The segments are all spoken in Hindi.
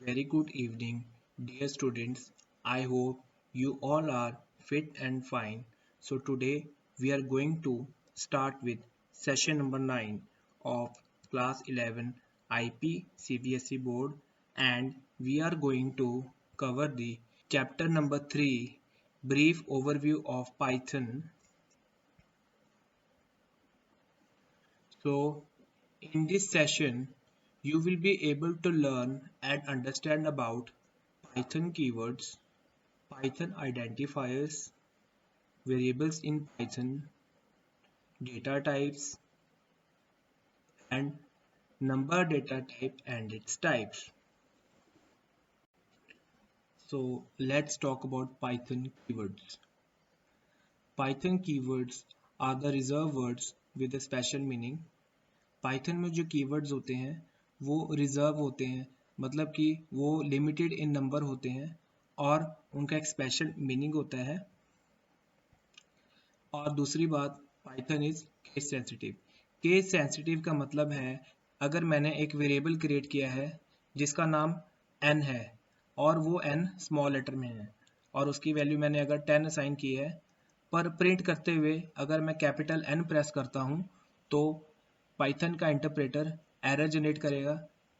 Very good evening, dear students. I hope you all are fit and fine. So, today we are going to start with session number 9 of class 11 IP CBSE board, and we are going to cover the chapter number 3 brief overview of Python. So, in this session, you will be able to learn and understand about Python keywords, Python identifiers, variables in Python, data types, and number data type and its types. So let's talk about Python keywords. Python keywords are the reserved words with a special meaning. Python में जो keywords होते हैं वो रिजर्व होते हैं, मतलब कि वो लिमिटेड इन नंबर होते हैं और उनका एक स्पेशल मीनिंग होता है। और दूसरी बात, Python is case sensitive. Case sensitive का मतलब है, अगर मैंने एक वेरिएबल क्रिएट किया है जिसका नाम n है और वो n स्मॉल लेटर में है और उसकी वैल्यू मैंने अगर 10 असाइन की है, पर प्रिंट करते हुए अगर मैं कैपिटल N प्रेस करता हूँ तो पाइथन का इंटरप्रेटर एरर जनरेट करेगा,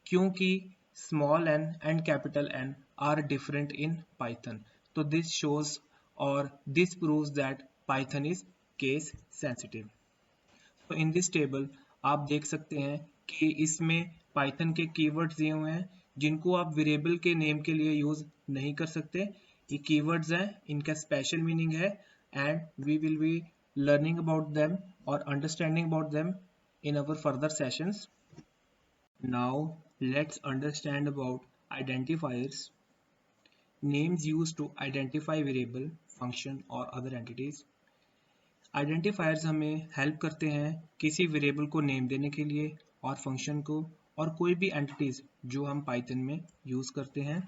क्योंकि small n and capital N are different in Python. तो दिस शोज और this proves that Python is case sensitive. तो इन दिस टेबल आप देख सकते हैं कि इसमें पाइथन के कीवर्ड्स दिए हुए हैं जिनको आप वेरिएबल के नेम के लिए यूज नहीं कर सकते। ये कीवर्ड्स हैं, इनका स्पेशल मीनिंग है and we will be learning about them और understanding about them in our further sessions. Now let's understand about identifiers, names used to identify variable, function or other entities. Identifiers हमें हेल्प करते हैं किसी वेरिएबल को नेम देने के लिए और फंक्शन को और कोई भी एंटिटीज जो हम पाइथन में यूज करते हैं।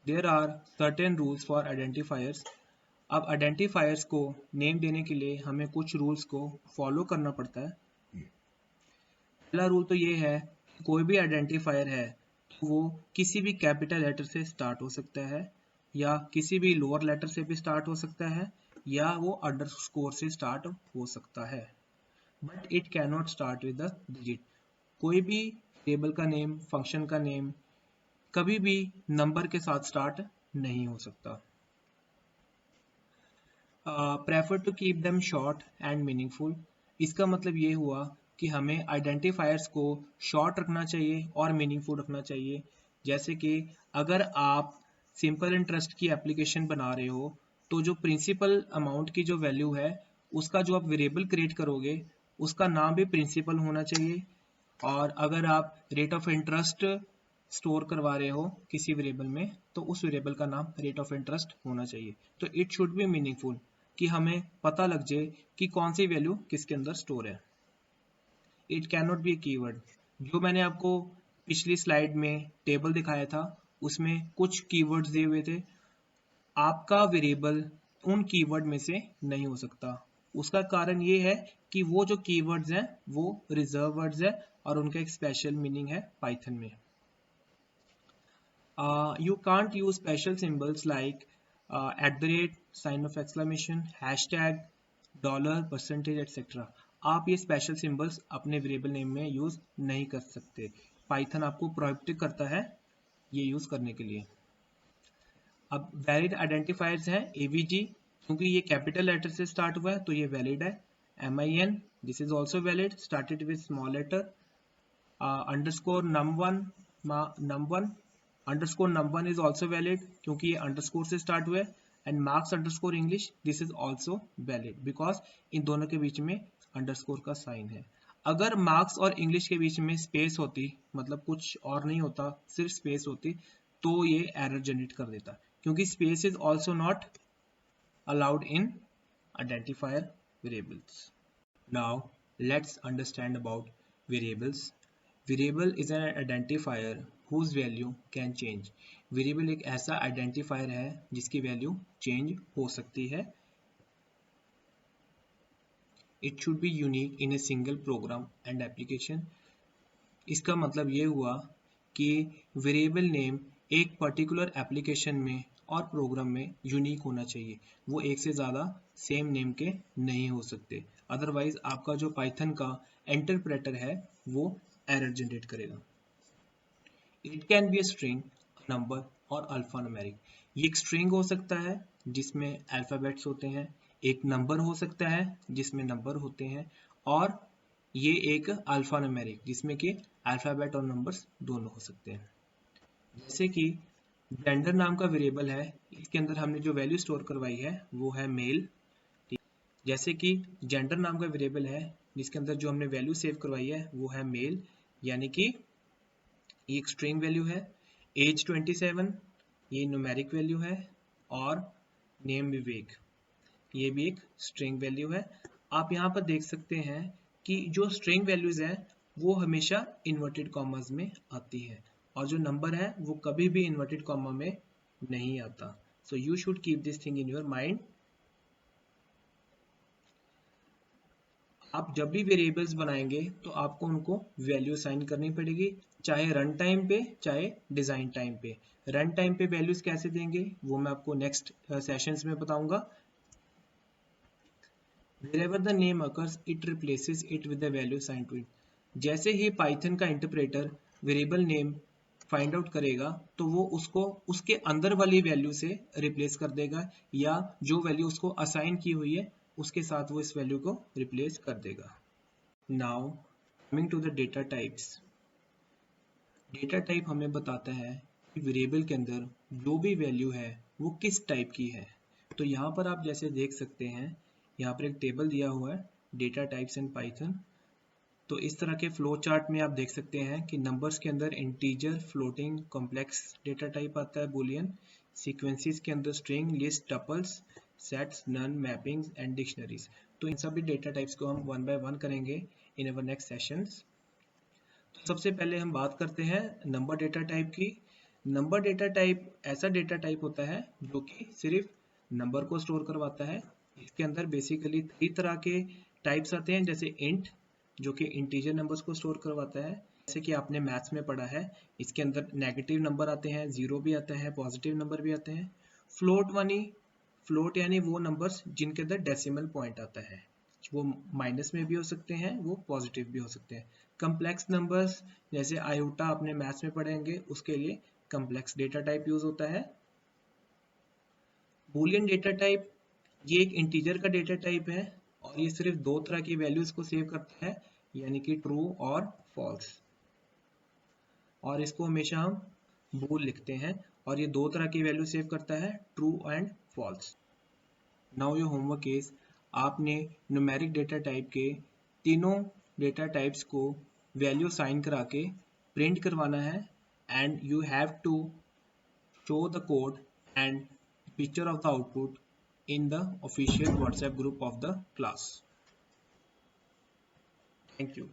There are certain rules for identifiers. अब आइडेंटिफायर्स को नेम देने के लिए हमें कुछ रूल्स को फॉलो करना पड़ता है। पहला रूल तो ये है कि कोई भी आइडेंटिफायर है तो वो किसी भी कैपिटल लेटर से स्टार्ट हो सकता है या किसी भी लोअर लेटर से भी स्टार्ट हो सकता है या वो अंडरस्कोर से स्टार्ट हो सकता है, but it can not start with the digit. कोई भी टेबल का नेम, फंक्शन का नेम कभी भी नंबर के साथ स्टार्ट नहीं हो सकता। Prefer to keep them short and meaningful. इसका मतलब ये हुआ कि हमें आइडेंटिफायर्स को शॉर्ट रखना चाहिए और मीनिंगफुल रखना चाहिए। जैसे कि अगर आप सिंपल इंटरेस्ट की एप्लीकेशन बना रहे हो तो जो प्रिंसिपल अमाउंट की जो वैल्यू है उसका जो आप वेरिएबल क्रिएट करोगे उसका नाम भी प्रिंसिपल होना चाहिए। और अगर आप रेट ऑफ इंटरेस्ट स्टोर करवा रहे हो किसी वेरिएबल में तो उस वेरिएबल का नाम रेट ऑफ इंटरेस्ट होना चाहिए। तो इट शुड बी मीनिंगफुल, कि हमें पता लग जाए कि कौन सी वैल्यू किसके अंदर स्टोर है। It can not be A keyword. जो मैंने आपको पिछली स्लाइड में टेबल दिखाया था उसमें कुछ कीवर्ड्स दिए हुए थे, आपका वेरिएबल उन कीवर्ड में से नहीं हो सकता। उसका कारण ये है कि वो जो कीवर्ड्स हैं वो रिजर्व वर्ड्स है और उनका एक स्पेशल मीनिंग है पाइथन में। You can't use special symbols like at the rate, sign of exclamation, hashtag, dollar, percentage etc. आप ये स्पेशल सिंबल्स अपने वेरिएबल नेम में यूज नहीं कर सकते। पाइथन आपको प्रोहिबिट करता है ये यूज करने के लिए। अब वैलिड आइडेंटिफायर्स हैं एवीजी, क्योंकि ये कैपिटल लेटर से स्टार्ट हुआ है तो ये वैलिड है। MIN, this is also valid, started with small letter. Underscore num1 underscore num1 is also valid, क्योंकि ये अंडरस्कोर से स्टार्ट हुआ है। And marks underscore English, this is also valid because इन दोनों के बीच में अंडरस्कोर का साइन है। अगर मार्क्स और इंग्लिश के बीच में स्पेस होती, मतलब कुछ और नहीं होता सिर्फ स्पेस होती, तो ये एरर जनरेट कर देता, क्योंकि space is also not allowed in identifier variables. Now let's understand about variables. Variable is an identifier whose value can change. Variable एक ऐसा identifier है जिसकी value change हो सकती है। It should be unique in a single program and application. इसका मतलब ये हुआ कि वेरिएबल नेम एक पर्टिकुलर एप्लीकेशन में और प्रोग्राम में यूनिक होना चाहिए, वो एक से ज़्यादा सेम नेम के नहीं हो सकते, अदरवाइज आपका जो पाइथन का इंटरप्रेटर है वो एरर जनरेट करेगा। It can be a string, number और अल्फा न्यूमेरिक। ये एक स्ट्रिंग हो सकता है जिसमें अल्फ़ाबेट्स होते हैं, एक नंबर हो सकता है जिसमें नंबर होते हैं, और ये एक अल्फा न्यूमेरिक जिसमें कि अल्फ़ाबेट और नंबर्स दोनों हो सकते हैं। जैसे कि जेंडर नाम का वेरिएबल है, इसके अंदर हमने जो वैल्यू स्टोर करवाई है वो है मेल। जैसे कि जेंडर नाम का वेरिएबल है जिसके अंदर जो हमने वैल्यू सेव करवाई है वो है मेल, यानी कि ये एक स्ट्रिंग वैल्यू है। एज 27 ये न्यूमेरिक वैल्यू है, और नेम विवेक ये भी एक स्ट्रिंग वैल्यू है। आप यहाँ पर देख सकते हैं कि जो स्ट्रिंग वैल्यूज है वो हमेशा इन्वर्टेड कॉमास में आती है, और जो नंबर है वो कभी भी इन्वर्टेड कॉमा में नहीं आता। So you should keep this thing in your mind. आप जब भी वेरिएबल्स बनाएंगे तो आपको उनको वैल्यू असाइन करनी पड़ेगी, चाहे रन टाइम पे चाहे डिज़ाइन टाइम पे। रन टाइम पे वैल्यूज कैसे देंगे वो मैं आपको नेक्स्ट सेशंस में बताऊंगा। Wherever the name occurs, it replaces it with the value assigned to it. जैसे ही पाइथन का interpreter variable name find out करेगा तो वो उसको उसके अंदर वाली वैल्यू से रिप्लेस कर देगा, या जो वैल्यू उसको असाइन की हुई है उसके साथ वो इस वैल्यू को रिप्लेस कर देगा। Now coming to the data types. Data type हमें बताता है कि वेरिएबल के अंदर जो भी वैल्यू है वो किस टाइप की है। तो यहाँ पर आप जैसे देख सकते हैं, यहाँ पर एक टेबल दिया हुआ है डेटा टाइप्स इन पाइथन। तो इस तरह के फ्लो चार्ट में आप देख सकते हैं कि नंबर्स के अंदर integer, floating, complex data type आता है, बुलियन। सीक्वेंसेस के अंदर string, list, tuples, sets, none, mappings and dictionaries. तो इन सभी डेटा टाइप्स को हम वन बाय वन करेंगे इन अवर नेक्स्ट सेशंस। तो सबसे पहले हम बात करते हैं नंबर डेटा टाइप की। नंबर डेटा टाइप ऐसा डेटा टाइप होता है जो कि सिर्फ नंबर को स्टोर करवाता है। इसके अंदर बेसिकली 3 तरह के टाइप्स आते हैं, जैसे इंट जो कि इंटीजर नंबर्स को स्टोर करवाता है, जैसे कि आपने मैथ्स में पढ़ा है। इसके अंदर नेगेटिव नंबर आते हैं, जीरो भी आता है, पॉजिटिव नंबर भी आते हैं। फ्लोट यानी वो नंबर्स जिनके अंदर डेसिमल पॉइंट आता है, वो माइनस में भी हो सकते हैं, वो पॉजिटिव भी हो सकते हैं। कम्प्लेक्स नंबर्स जैसे आयोटा अपने मैथ्स में पढ़ेंगे, उसके लिए कम्प्लेक्स डेटा टाइप यूज होता है। बूलियन डेटा टाइप ये एक इंटीजर का डेटा टाइप है, और ये सिर्फ 2 तरह की वैल्यूज को सेव करता है, यानी कि ट्रू और फॉल्स, और इसको हमेशा हम बूल लिखते हैं, और ये 2 तरह की वैल्यू सेव करता है, true and false. Now your homework is, आपने न्यूमेरिक डेटा टाइप के तीनों डेटा टाइप्स को वैल्यू साइन करा के प्रिंट करवाना है, and you have to show the code and picture of the output in the official WhatsApp group of the class. Thank you.